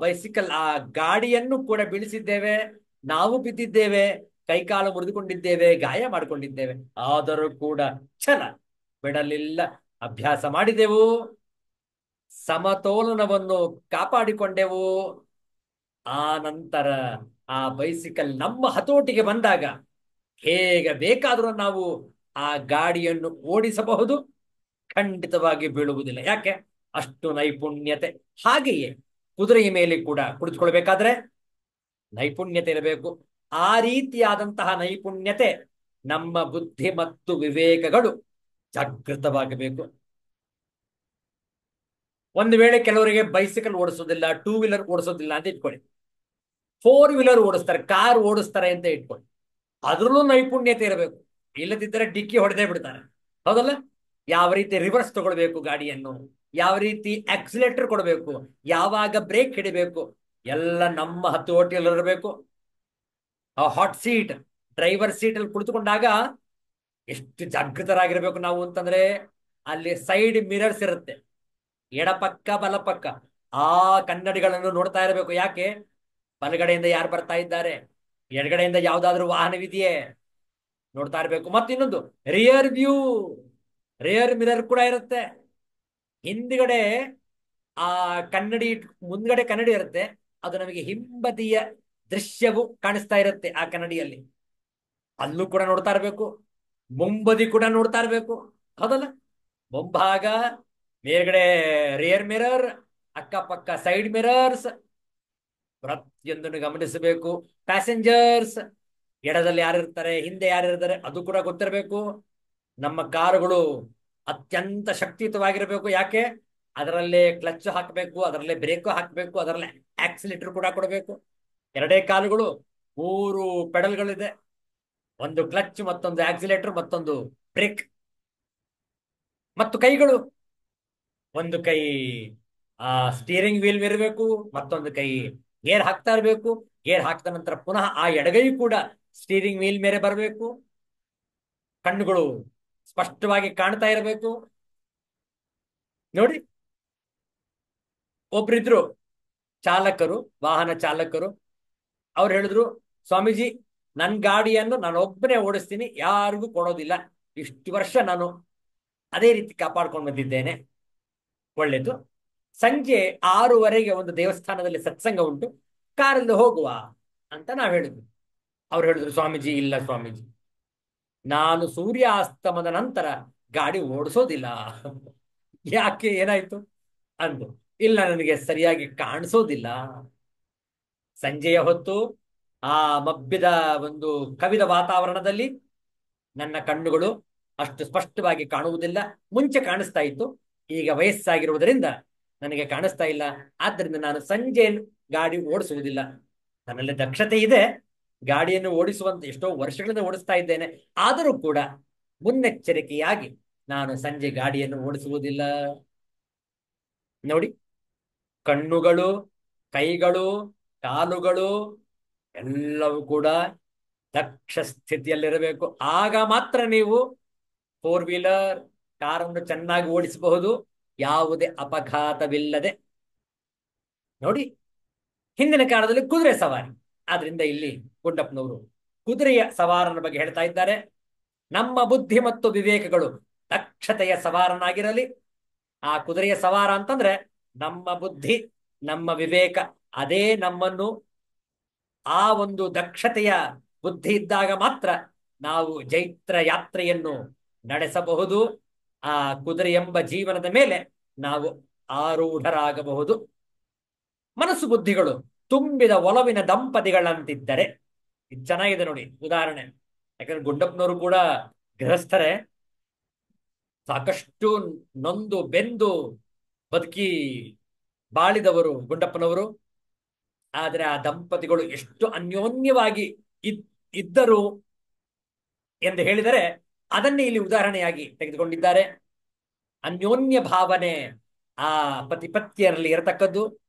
ಬೈಸಿಕಲ್, ಆ ಗಾಡಿಯನ್ನು ಕೂಡ ಬೀಳಿಸಿದ್ದೇವೆ, ನಾವು ಬಿದ್ದಿದ್ದೇವೆ, ಕೈಕಾಲು ಮುರಿದುಕೊಂಡಿದ್ದೇವೆ, ಗಾಯ ಮಾಡಿಕೊಂಡಿದ್ದೇವೆ. ಆದರೂ ಕೂಡ ಛಲ ಬಿಡಲಿಲ್ಲ, ಅಭ್ಯಾಸ ಮಾಡಿದೆವು, ಸಮತೋಲನವನ್ನು ಕಾಪಾಡಿಕೊಂಡೆವು. ಆ ನಂತರ ಆ ಬೈಸಿಕಲ್ ನಮ್ಮ ಹತೋಟಿಗೆ ಬಂದಾಗ ಹೇಗೆ ಬೇಕಾದರೂ ನಾವು ಆ ಗಾಡಿಯನ್ನು ಓಡಿಸಬಹುದು, ಖಂಡಿತವಾಗಿ ಬೀಳುವುದಿಲ್ಲ. ಯಾಕೆ? ಅಷ್ಟು ನೈಪುಣ್ಯತೆ. ಹಾಗೆಯೇ ಕುದುರೆಯ ಮೇಲೆ ಕೂಡ ಕುಳಿತುಕೊಳ್ಬೇಕಾದ್ರೆ ನೈಪುಣ್ಯತೆ ಇರಬೇಕು. ಆ ರೀತಿಯಾದಂತಹ ನೈಪುಣ್ಯತೆ ನಮ್ಮ ಬುದ್ಧಿ ಮತ್ತು ವಿವೇಕಗಳು ಜಾಗೃತವಾಗಬೇಕು. ಒಂದು ವೇಳೆ ಕೆಲವರಿಗೆ ಬೈಸಿಕಲ್ ಓಡಿಸೋದಿಲ್ಲ, 2 ವೀಲರ್ ಓಡಿಸೋದಿಲ್ಲ ಅಂತ ಇಟ್ಕೊಳ್ಳಿ, 4 ವೀಲರ್ ಓಡಿಸ್ತಾರೆ, ಕಾರ್ ಓಡಿಸ್ತಾರೆ ಅಂತ ಇಟ್ಕೊಳ್ಳಿ, ಅದ್ರಲ್ಲೂ ನೈಪುಣ್ಯತೆ ಇರಬೇಕು. ಇಲ್ಲದಿದ್ದರೆ ಡಿಕ್ಕಿ ಹೊಡೆದೇ ಬಿಡ್ತಾರೆ, ಹೌದಲ್ಲ? ಯಾವ ರೀತಿ ರಿವರ್ಸ್ ತಗೊಳ್ಬೇಕು ಗಾಡಿಯನ್ನು, ಯಾವ ರೀತಿ ಆಕ್ಸಿಲೇಟರ್ ಕೊಡಬೇಕು, ಯಾವಾಗ ಬ್ರೇಕ್ ಹಿಡಿಬೇಕು, ಎಲ್ಲ ನಮ್ಮ ಹತೋಟಿಯಲ್ಲಿ ಇರಬೇಕು. ಆ ಹಾಟ್ ಸೀಟ್, ಡ್ರೈವರ್ ಸೀಟ್ ಅಲ್ಲಿ ಕುಳಿತುಕೊಂಡಾಗ ಎಷ್ಟು ಜಾಗೃತರಾಗಿರ್ಬೇಕು ನಾವು ಅಂತಂದ್ರೆ, ಅಲ್ಲಿ ಸೈಡ್ ಮಿರರ್ಸ್ ಇರುತ್ತೆ, ಎಡಪಕ್ಕ ಬಲಪಕ್ಕ. ಆ ಕನ್ನಡಿಗಳನ್ನು ನೋಡ್ತಾ ಇರಬೇಕು. ಯಾಕೆ? ಬಲಗಡೆಯಿಂದ ಯಾರು ಬರ್ತಾ ಇದ್ದಾರೆ, ಎಡಗಡೆಯಿಂದ ಯಾವ್ದಾದ್ರು ವಾಹನವಿದೆಯೇ ನೋಡ್ತಾ ಇರಬೇಕು. ಮತ್ತೆ ಇನ್ನೊಂದು ರಿಯರ್ ವ್ಯೂ, ರಿಯರ್ ಮಿರರ್ ಕೂಡ ಇರುತ್ತೆ. ಹಿಂದ್ಗಡೆ ಆ ಕನ್ನಡಿ, ಮುಂದ್ಗಡೆ ಕನ್ನಡಿ ಇರುತ್ತೆ, ಅದು ನಮಗೆ ಹಿಂಬದಿಯ ದೃಶ್ಯವು ಕಾಣಿಸ್ತಾ ಇರುತ್ತೆ ಆ ಕನ್ನಡಿಯಲ್ಲಿ. ಅಲ್ಲೂ ಕೂಡ ನೋಡ್ತಾ ಇರಬೇಕು. ಮುಂಬದಿ ಕೂಡ ನೋಡ್ತಾ ಇರಬೇಕು, ಹೌದಲ್ಲ? ಮುಂಭಾಗ ಮೇಲ್ಗಡೆ ರಿಯರ್ ಮಿರರ್, ಅಕ್ಕಪಕ್ಕ ಸೈಡ್ ಮಿರರ್ಸ್, ಪ್ರತಿಯೊಂದನ್ನು ಗಮನಿಸಬೇಕು. ಪ್ಯಾಸೆಂಜರ್ಸ್, ಎಡದಲ್ಲಿ ಯಾರಿರ್ತಾರೆ, ಹಿಂದೆ ಯಾರಿರ್ತಾರೆ ಅದು ಕೂಡ ಗೊತ್ತಿರಬೇಕು. ನಮ್ಮ ಕಾರುಗಳು ಅತ್ಯಂತ ಶಕ್ತಿಯುತವಾಗಿರಬೇಕು. ಯಾಕೆ? ಅದರಲ್ಲೇ ಕ್ಲಚ್ ಹಾಕಬೇಕು, ಅದರಲ್ಲೇ ಬ್ರೇಕ್ ಹಾಕಬೇಕು, ಅದರಲ್ಲೇ ಆಕ್ಸಿಲೇಟರ್ ಕೂಡ ಕೊಡಬೇಕು. ಎರಡೇ ಕಾಲುಗಳು, 3 ಪೆಡಲ್ಗಳಿದೆ, ಒಂದು ಕ್ಲಚ್, ಮತ್ತೊಂದು ಆಕ್ಸಿಲೇಟರ್, ಮತ್ತೊಂದು ಬ್ರೇಕ್. ಮತ್ತು ಕೈಗಳು, ಒಂದು ಕೈ ಸ್ಟೀರಿಂಗ್ ವೀಲ್ ಇರಬೇಕು, ಮತ್ತೊಂದು ಕೈ ಗೇರ್ ಹಾಕ್ತಾ ಇರಬೇಕು. ಗೇರ್ ಹಾಕಿದ ನಂತರ ಪುನಃ ಆ ಎಡಗೈ ಕೂಡ ಸ್ಟೀರಿಂಗ್ ವೀಲ್ ಮೇಲೆ ಬರಬೇಕು. ಕಣ್ಣುಗಳು ಸ್ಪಷ್ಟವಾಗಿ ಕಾಣ್ತಾ ಇರಬೇಕು. ನೋಡಿ, ಒಬ್ರಿದ್ರು ಚಾಲಕರು, ವಾಹನ ಚಾಲಕರು. ಅವ್ರು ಹೇಳಿದ್ರು, ಸ್ವಾಮೀಜಿ, ನನ್ನ ಗಾಡಿಯನ್ನು ನಾನು ಒಬ್ಬನೇ ಓಡಿಸ್ತೀನಿ, ಯಾರಿಗೂ ಕೊಡೋದಿಲ್ಲ. ಇಷ್ಟು ವರ್ಷ ನಾನು ಅದೇ ರೀತಿ ಕಾಪಾಡ್ಕೊಂಡು ಬಂದಿದ್ದೇನೆ. ಒಳ್ಳೇದು. ಸಂಜೆ 6:30ಗೆ ಒಂದು ದೇವಸ್ಥಾನದಲ್ಲಿ ಸತ್ಸಂಗ ಉಂಟು, ಕಾರಲ್ಲಿ ಹೋಗುವ ಅಂತ ನಾವ್ ಹೇಳಿದ್ವಿ. ಅವ್ರು ಹೇಳಿದ್ರು, ಸ್ವಾಮೀಜಿ, ಇಲ್ಲ ಸ್ವಾಮೀಜಿ, ನಾನು ಸೂರ್ಯಾಸ್ತಮದ ನಂತರ ಗಾಡಿ ಓಡಿಸೋದಿಲ್ಲ. ಯಾಕೆ, ಏನಾಯ್ತು ಅಂದು. ಇಲ್ಲ, ನನಗೆ ಸರಿಯಾಗಿ ಕಾಣಿಸೋದಿಲ್ಲ. ಸಂಜೆಯ ಹೊತ್ತು ಆ ಮಬ್ಬಿದ ಒಂದು ಕವಿದ ವಾತಾವರಣದಲ್ಲಿ ನನ್ನ ಕಣ್ಣುಗಳು ಅಷ್ಟು ಸ್ಪಷ್ಟವಾಗಿ ಕಾಣುವುದಿಲ್ಲ. ಮುಂಚೆ ಕಾಣಿಸ್ತಾ ಇತ್ತು, ಈಗ ವಯಸ್ಸಾಗಿರುವುದರಿಂದ ನನಗೆ ಕಾಣಿಸ್ತಾ ಇಲ್ಲ. ಆದ್ದರಿಂದ ನಾನು ಸಂಜೆ ಗಾಡಿ ಓಡಿಸುವುದಿಲ್ಲ. ನನ್ನಲ್ಲಿ ದಕ್ಷತೆ ಇದೆ, ಗಾಡಿಯನ್ನು ಓಡಿಸುವಂತ ಎಷ್ಟೋ ವರ್ಷಗಳಿಂದ ಓಡಿಸ್ತಾ ಇದ್ದೇನೆ. ಆದರೂ ಕೂಡ ಮುನ್ನೆಚ್ಚರಿಕೆಯಾಗಿ ನಾನು ಸಂಜೆ ಗಾಡಿಯನ್ನು ಓಡಿಸುವುದಿಲ್ಲ. ನೋಡಿ, ಕಣ್ಣುಗಳು, ಕೈಗಳು, ಕಾಲುಗಳು ಎಲ್ಲವೂ ಕೂಡ ದಕ್ಷ ಸ್ಥಿತಿಯಲ್ಲಿರಬೇಕು. ಆಗ ಮಾತ್ರ ನೀವು 4 ವೀಲರ್ ಕಾರನ್ನು ಚೆನ್ನಾಗಿ ಓಡಿಸಬಹುದು, ಯಾವುದೇ ಅಪಘಾತವಿಲ್ಲದೆ. ನೋಡಿ, ಹಿಂದಿನ ಕಾಲದಲ್ಲಿ ಕುದುರೆ ಸವಾರಿ. ಆದ್ರಿಂದ ಇಲ್ಲಿ ಗುಂಡಪ್ಪನವರು ಕುದುರೆಯ ಸವಾರನ ಬಗ್ಗೆ ಹೇಳ್ತಾ ಇದ್ದಾರೆ. ನಮ್ಮ ಬುದ್ಧಿ ಮತ್ತು ವಿವೇಕಗಳು ದಕ್ಷತೆಯ ಸವಾರನಾಗಿರಲಿ. ಆ ಕುದುರೆಯ ಸವಾರ ಅಂತಂದ್ರೆ ನಮ್ಮ ಬುದ್ಧಿ, ನಮ್ಮ ವಿವೇಕ, ಅದೇ ನಮ್ಮನ್ನು ಆ ಒಂದು ದಕ್ಷತೆಯ ಬುದ್ಧಿ ಇದ್ದಾಗ ಮಾತ್ರ ನಾವು ಜೈತ್ರ ಯಾತ್ರೆಯನ್ನು ನಡೆಸಬಹುದು. ಆ ಕುದುರೆ ಎಂಬ ಜೀವನದ ಮೇಲೆ ನಾವು ಆರೂಢರಾಗಬಹುದು. ಮನಸ್ಸು ಬುದ್ಧಿಗಳು ತುಂಬಿದ ಒಲವಿನ ದಂಪತಿಗಳಂತಿದ್ದರೆ, ಇದು ಚೆನ್ನಾಗಿದೆ ನೋಡಿ ಉದಾಹರಣೆ. ಯಾಕಂದ್ರೆ ಗುಂಡಪ್ಪನವರು ಕೂಡ ಗೃಹಸ್ಥರೇ, ಸಾಕಷ್ಟು ನೊಂದು ಬೆಂದು ಬದುಕಿ ಬಾಳಿದವರು ಗುಂಡಪ್ಪನವರು. ಆದರೆ ಆ ದಂಪತಿಗಳು ಎಷ್ಟು ಅನ್ಯೋನ್ಯವಾಗಿ ಇದ್ದರು ಎಂದು ಹೇಳಿದರೆ ಅದನ್ನೇ ಇಲ್ಲಿ ಉದಾಹರಣೆಯಾಗಿ ತೆಗೆದುಕೊಂಡಿದ್ದಾರೆ. ಅನ್ಯೋನ್ಯ ಭಾವನೆ ಆ ಪತಿ ಪತ್ನಿಯರಲ್ಲಿ ಇರತಕ್ಕದ್ದು.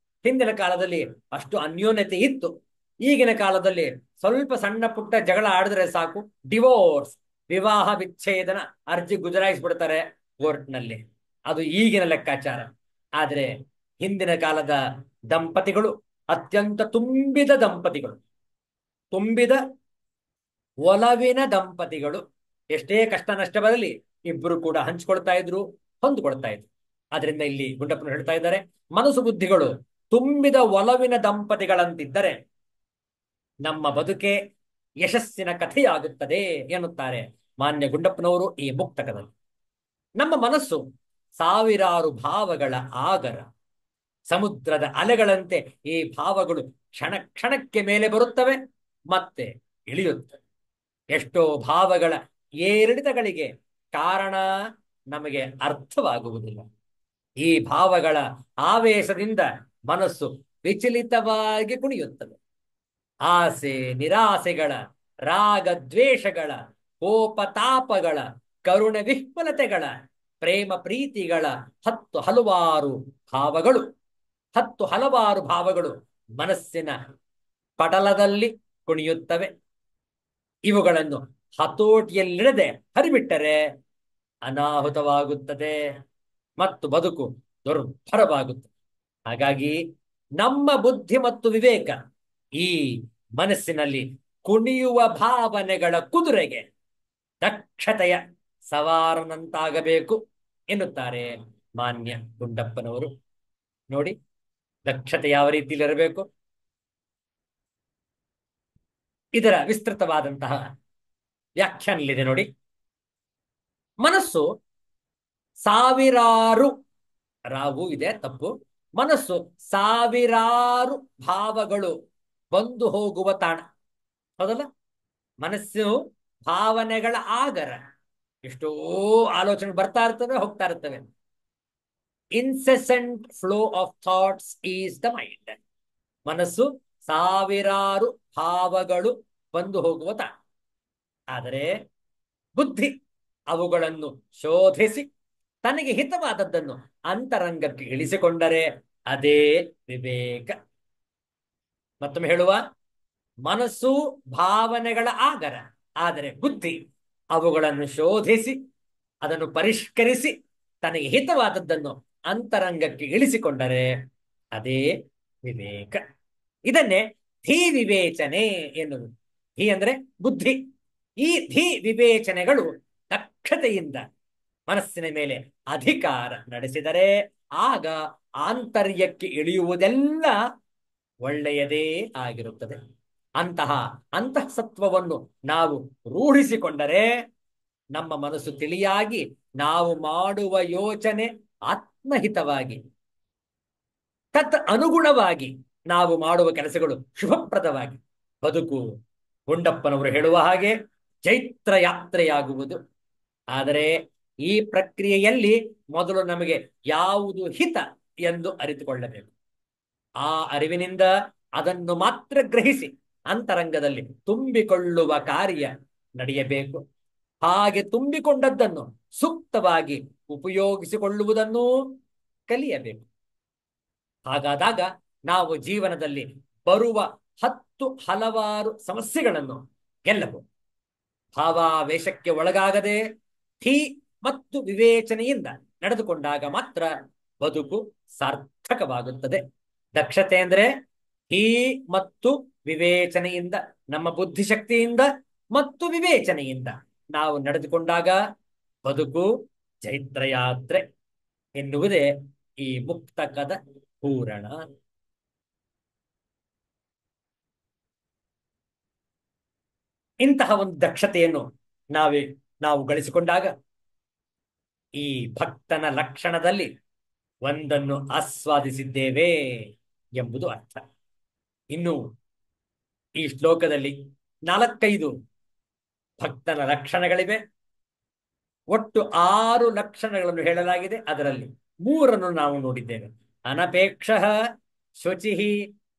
ಹಿಂದಿನ ಕಾಲದಲ್ಲಿ ಅಷ್ಟು ಅನ್ಯೋನ್ಯತೆ ಇತ್ತು. ಈಗಿನ ಕಾಲದಲ್ಲಿ ಸ್ವಲ್ಪ ಸಣ್ಣ ಪುಟ್ಟ ಜಗಳ ಆಡಿದ್ರೆ ಸಾಕು, ಡಿವೋರ್ಸ್, ವಿವಾಹ ವಿಚ್ಛೇದನ ಅರ್ಜಿ ಗುಜರಾಯಿಸ್ಬಿಡ್ತಾರೆ ಕೋರ್ಟ್ನಲ್ಲಿ. ಅದು ಈಗಿನ ಲೆಕ್ಕಾಚಾರ. ಆದ್ರೆ ಹಿಂದಿನ ಕಾಲದ ದಂಪತಿಗಳು ಅತ್ಯಂತ ತುಂಬಿದ ದಂಪತಿಗಳು, ತುಂಬಿದ ಒಲವಿನ ದಂಪತಿಗಳು. ಎಷ್ಟೇ ಕಷ್ಟ ನಷ್ಟ ಬರಲಿ ಇಬ್ಬರು ಕೂಡ ಹಂಚ್ಕೊಳ್ತಾ ಇದ್ರು, ಹೊಂದ್ಕೊಳ್ತಾ ಇದ್ರು. ಆದ್ರಿಂದ ಇಲ್ಲಿ ಗುಂಡಪ್ಪನ ಹೇಳ್ತಾ ಇದ್ದಾರೆ, ಮನಸ್ಸು ಬುದ್ಧಿಗಳು ತುಂಬಿದ ಒಲವಿನ ದಂಪತಿಗಳಂತಿದ್ದರೆ ನಮ್ಮ ಬದುಕೆ ಯಶಸ್ಸಿನ ಕಥೆಯಾಗುತ್ತದೆ ಎನ್ನುತ್ತಾರೆ ಮಾನ್ಯ ಗುಂಡಪ್ಪನವರು ಈ ಮುಕ್ತಕದಲ್ಲಿ. ನಮ್ಮ ಮನಸ್ಸು ಸಾವಿರಾರು ಭಾವಗಳ ಆಗರ, ಸಮುದ್ರದ ಅಲೆಗಳಂತೆ ಈ ಭಾವಗಳು ಕ್ಷಣ ಕ್ಷಣಕ್ಕೆ ಮೇಲೆ ಬರುತ್ತವೆ, ಮತ್ತೆ ಇಳಿಯುತ್ತವೆ. ಎಷ್ಟೋ ಭಾವಗಳ ಏರಿಳಿತಗಳಿಗೆ ಕಾರಣ ನಮಗೆ ಅರ್ಥವಾಗುವುದಿಲ್ಲ. ಈ ಭಾವಗಳ ಆವೇಶದಿಂದ ಮನಸ್ಸು ವಿಚಲಿತವಾಗಿ ಕುಣಿಯುತ್ತದೆ. ಆಸೆ ನಿರಾಸೆಗಳ, ರಾಗ ದ್ವೇಷಗಳ, ಕೋಪ ತಾಪಗಳ, ಕರುಣೆ ವಿಹ್ವಲತೆಗಳ ಪ್ರೇಮ ಪ್ರೀತಿಗಳ 10 ಹಲವಾರು ಭಾವಗಳು, 10 ಹಲವಾರು ಭಾವಗಳು ಮನಸ್ಸಿನ ಪಟಲದಲ್ಲಿ ಕುಣಿಯುತ್ತವೆ. ಇವುಗಳನ್ನು ಹತೋಟಿಯಲ್ಲಿಡದೆ ಹರಿಬಿಟ್ಟರೆ ಅನಾಹುತವಾಗುತ್ತದೆ ಮತ್ತು ಬದುಕು ದುರ್ಭರವಾಗುತ್ತದೆ. ಹಾಗಾಗಿ ನಮ್ಮ ಬುದ್ಧಿ ಮತ್ತು ವಿವೇಕ ಈ ಮನಸ್ಸಿನಲ್ಲಿ ಕುಣಿಯುವ ಭಾವನೆಗಳ ಕುದುರೆಗೆ ದಕ್ಷತೆಯ ಸವಾರನಂತಾಗಬೇಕು ಎನ್ನುತ್ತಾರೆ ಮಾನ್ಯ ಗುಂಡಪ್ಪನವರು. ನೋಡಿ, ದಕ್ಷತೆ ಯಾವ ರೀತಿಯಲ್ಲಿರಬೇಕು, ಇದರ ವಿಸ್ತೃತವಾದಂತಹ ವ್ಯಾಖ್ಯಾನವಿದೆ ನೋಡಿ. ಮನಸ್ಸು ಸಾವಿರಾರು, ರಾವು ಇದೆ ತಪ್ಪು, ಮನಸ್ಸು ಸಾವಿರಾರು ಭಾವಗಳು ಬಂದು ಹೋಗುವ ತಾಣ. ಹೌದಲ್ಲ? ಮನಸ್ಸು ಭಾವನೆಗಳ ಆಗರ. ಎಷ್ಟೋ ಆಲೋಚನೆ ಬರ್ತಾ ಇರ್ತವೆ, ಹೋಗ್ತಾ ಇರ್ತವೆ. Incessant flow of thoughts is the mind. ಮನಸ್ಸು ಸಾವಿರಾರು ಭಾವಗಳು ಬಂದು ಹೋಗುವ ತಾಣ. ಆದರೆ ಬುದ್ಧಿ ಅವುಗಳನ್ನು ಶೋಧಿಸಿ ತನಗೆ ಹಿತವಾದದ್ದನ್ನು ಅಂತರಂಗಕ್ಕೆ ಇಳಿಸಿಕೊಂಡರೆ ಅದೇ ವಿವೇಕ. ಮತ್ತೊಮ್ಮೆ ಹೇಳುವ, ಮನಸ್ಸು ಭಾವನೆಗಳ ಆಗರ, ಆದರೆ ಬುದ್ಧಿ ಅವುಗಳನ್ನು ಶೋಧಿಸಿ ಅದನ್ನು ಪರಿಷ್ಕರಿಸಿ ತನಗೆ ಹಿತವಾದದ್ದನ್ನು ಅಂತರಂಗಕ್ಕೆ ಇಳಿಸಿಕೊಂಡರೆ ಅದೇ ವಿವೇಕ. ಇದನ್ನೇ ಧೀ ವಿವೇಚನೆ ಎನ್ನುವುದು. ಧೀ ಅಂದ್ರೆ ಬುದ್ಧಿ. ಈ ಧೀ ವಿವೇಚನೆಗಳು ದಕ್ಷತೆಯಿಂದ ಮನಸ್ಸಿನ ಮೇಲೆ ಅಧಿಕಾರ ನಡೆಸಿದರೆ ಆಗ ಆಂತರ್ಯಕ್ಕೆ ಇಳಿಯುವುದೆಲ್ಲ ಒಳ್ಳೆಯದೇ ಆಗಿರುತ್ತದೆ. ಅಂತಹ ಅಂತಃಸತ್ವವನ್ನು ನಾವು ರೂಢಿಸಿಕೊಂಡರೆ ನಮ್ಮ ಮನಸ್ಸು ತಿಳಿಯಾಗಿ ನಾವು ಮಾಡುವ ಯೋಚನೆ ಆತ್ಮಹಿತವಾಗಿ, ತತ್ ಅನುಗುಣವಾಗಿ ನಾವು ಮಾಡುವ ಕೆಲಸಗಳು ಶುಭಪ್ರದವಾಗಿ ಬದುಕು ಗುಂಡಪ್ಪನವರು ಹೇಳುವ ಹಾಗೆ ಚೈತ್ರ ಯಾತ್ರೆಯಾಗುವುದು. ಆದರೆ ಈ ಪ್ರಕ್ರಿಯೆಯಲ್ಲಿ ಮೊದಲು ನಮಗೆ ಯಾವುದು ಹಿತ ಎಂದು ಅರಿತುಕೊಳ್ಳಬೇಕು. ಆ ಅರಿವಿನಿಂದ ಅದನ್ನು ಮಾತ್ರ ಗ್ರಹಿಸಿ ಅಂತರಂಗದಲ್ಲಿ ತುಂಬಿಕೊಳ್ಳುವ ಕಾರ್ಯ ನಡೆಯಬೇಕು. ಹಾಗೆ ತುಂಬಿಕೊಂಡದ್ದನ್ನು ಸೂಕ್ತವಾಗಿ ಉಪಯೋಗಿಸಿಕೊಳ್ಳುವುದನ್ನು ಕಲಿಯಬೇಕು. ಹಾಗಾದಾಗ ನಾವು ಜೀವನದಲ್ಲಿ ಬರುವ 10 ಹಲವಾರು ಸಮಸ್ಯೆಗಳನ್ನು ಗೆಲ್ಲಬಹುದು. ಭಾವಾವೇಶಕ್ಕೆ ಒಳಗಾಗದೆ ಧೀ ಮತ್ತು ವಿವೇಚನೆಯಿಂದ ನಡೆದುಕೊಂಡಾಗ ಮಾತ್ರ ಬದುಕು ಸಾರ್ಥಕವಾಗುತ್ತದೆ. ದಕ್ಷತೆ ಅಂದ್ರೆ ಧೀ ಮತ್ತು ವಿವೇಚನೆಯಿಂದ, ನಮ್ಮ ಬುದ್ಧಿಶಕ್ತಿಯಿಂದ ಮತ್ತು ವಿವೇಚನೆಯಿಂದ ನಾವು ನಡೆದುಕೊಂಡಾಗ ಬದುಕು ಚೈತ್ರಯಾತ್ರೆ ಎನ್ನುವುದೇ ಈ ಮುಕ್ತಕದ ಪೂರಣ. ಇಂತಹ ಒಂದು ದಕ್ಷತೆಯನ್ನು ನಾವು ಗಳಿಸಿಕೊಂಡಾಗ ಈ ಭಕ್ತನ ಲಕ್ಷಣದಲ್ಲಿ ಒಂದನ್ನು ಆಸ್ವಾದಿಸಿದ್ದೇವೆ ಎಂಬುದು ಅರ್ಥ. ಇನ್ನು ಈ ಶ್ಲೋಕದಲ್ಲಿ 4-5 ಭಕ್ತನ ಲಕ್ಷಣಗಳಿವೆ. ಒಟ್ಟು 6 ಲಕ್ಷಣಗಳನ್ನು ಹೇಳಲಾಗಿದೆ. ಅದರಲ್ಲಿ 3 ನಾವು ನೋಡಿದ್ದೇವೆ. ಅನಪೇಕ್ಷ, ಶುಚಿ,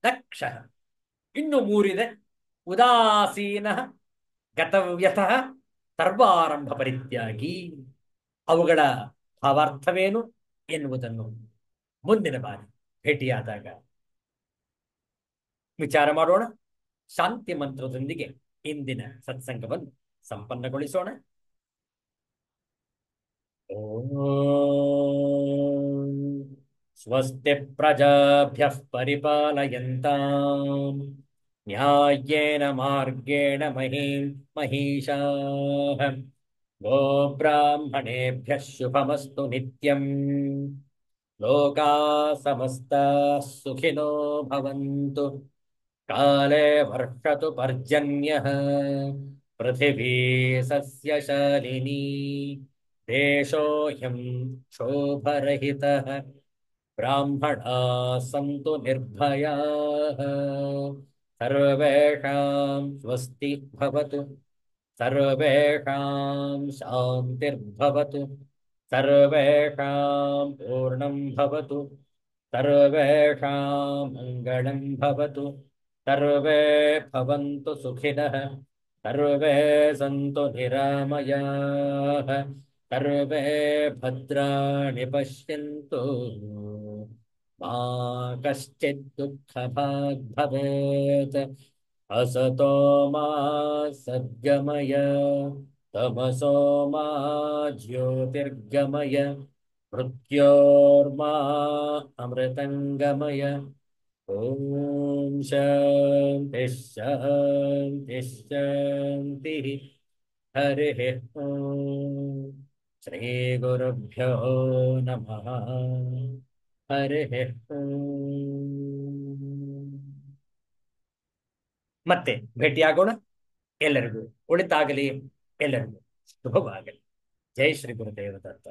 ದಕ್ಷ. ಇನ್ನು 3 ಇದೆ. ಉದಾಸೀನ, ಗತವ್ಯತಃ, ಸರ್ವಾರಂಭ ಪರಿತ್ಯಾಗಿ. ಅವುಗಳ ಭಾವಾರ್ಥವೇನು ಎನ್ನುವುದನ್ನು ಮುಂದಿನ ಬಾರಿ ಭೇಟಿಯಾದಾಗ ವಿಚಾರ ಮಾಡೋಣ. ಶಾಂತಿ ಮಂತ್ರದೊಂದಿಗೆ ಇಂದಿನ ಸತ್ಸಂಗವನ್ನು ಸಂಪನ್ನಗೊಳಿಸೋಣ. ಓಂ ಸ್ವಸ್ತಿ ಪ್ರಜಾಭ್ಯಃ ಪರಿಪಾಲಯಂತಾಂ ನ್ಯಾಯೇನ ಮಾರ್ಗೇಣ ಮಹೀಷಾಃ ಗೋಬ್ರಾಹ್ಮಣೇಭ್ಯಃ ಶುಭಮಸ್ತು ನಿತ್ಯಂ. ಲೋಕಾಃ ಸಮಸ್ತಾಃ ಸುಖಿನೋ ಭವಂತು. ಕಾಲೇ ವರ್ಷತು ಪರ್ಜನ್ಯಃ. ಪೃಥಿವೀ ಸಸ್ಯಶಾಲಿನಿ. ದೇಶೋऽಯಂ ಶೋಭರಹಿತಃ. ಬ್ರಾಹ್ಮಣಾಃ ಸಂತು ನಿರ್ಭಯಾಃ. ಸರ್ವೇಷಾಂ ಸ್ವಸ್ತಿ ಭವತು. ಸರ್ವೇಷಾಂ ಶಾಂತಿರ್ಭವತು. ಸರ್ವೇಷಾಂ ಪೂರ್ಣಂ ಭವತು. ಸರ್ವೇಷಾಂ ಮಂಗಳಂ ಭವತು. ಸರ್ವೇ ಭವಂತು ಸುಖಿನಃ. ಸರ್ವೇ ಸಂತು ನಿರಾಮಯಾಃ. सर्वे भद्राणि पश्यन्तु मा कश्चित् दुःखभाग् भवेत् असतो मा सद्गमय तमसो मा ज्योतिर्गमय मृत्योर्मा अमृतङ्गमय ॐ शान्ति शान्ति शान्तिः हरिः ॐ श्रीगुरुभ्यो नमः हरिः ॐ ಮತ್ತೆ ಭೇಟಿಯಾಗೋಣ ಎಲ್ಲರಿಗೂ ಒಳಿತಾಗಲಿ ಎಲ್ಲರಿಗೂ ಶುಭವಾಗಲಿ ಜೈ ಶ್ರೀ ಗುರುದೇವ ದತ್ತ